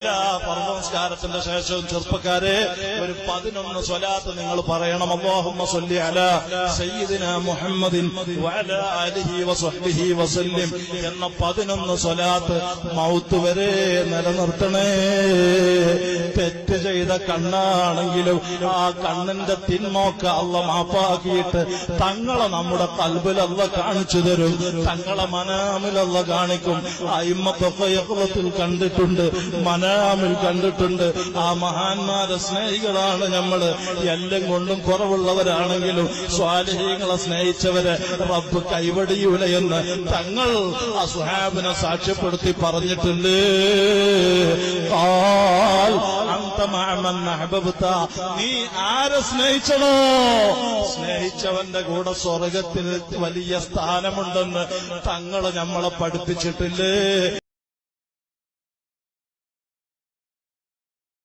നമസ്കാരത്തിന്റെ ശേഷവും ചെറുപ്പക്കാരെ ഒരു 11 സ്വലാത്ത് നിങ്ങൾ പറയണം. അല്ലാഹുമ്മ സ്വല്ലി അലാ സയ്യിദിനാ മുഹമ്മദിൻ വഅലാ ആലിഹി വസഹ്ബിഹി വസല്ലം എന്ന 11 സ്വലാത്ത് മൗത്ത് വരെ നിലനിർത്തണേ. തെറ്റ് ചെയ്ത കണ്ണാണെങ്കിലും ആ കണ്ണിന്റെ തിന്മൊക്കെ അള്ള മാപ്പാക്കിയിട്ട് തങ്ങളെ നമ്മുടെ കൽബിൽ അള്ള കാണിച്ചു തരും. തങ്ങളെ മനാമിൽ അള്ള കാണിക്കും. അയിമ്മത്തൊക്കെ യഖ്വത്തിൽ കണ്ടിട്ടുണ്ട്, മനാമിൽ കണ്ടിട്ടുണ്ട്. ആ മഹാന്മാരെ സ്നേഹികളാണ് നമ്മള്. എല്ലാം കൊണ്ടും കുറവുള്ളവരാണെങ്കിലും സ്വാലിഹീങ്ങളെ സ്നേഹിച്ചവരെ റബ്ബ് കൈവടിയൂല എന്ന് തങ്ങൾ അസ്ഹാബിനെ സാക്ഷ്യപ്പെടുത്തി പറഞ്ഞിട്ടുണ്ട്. നീ ആരെ സ്നേഹിച്ചണോ സ്നേഹിച്ചവന്റെ കൂടെ സ്വർഗത്തിൽ വലിയ സ്ഥാനമുണ്ടെന്ന് തങ്ങൾ നമ്മളെ പഠിപ്പിച്ചിട്ടില്ലേ?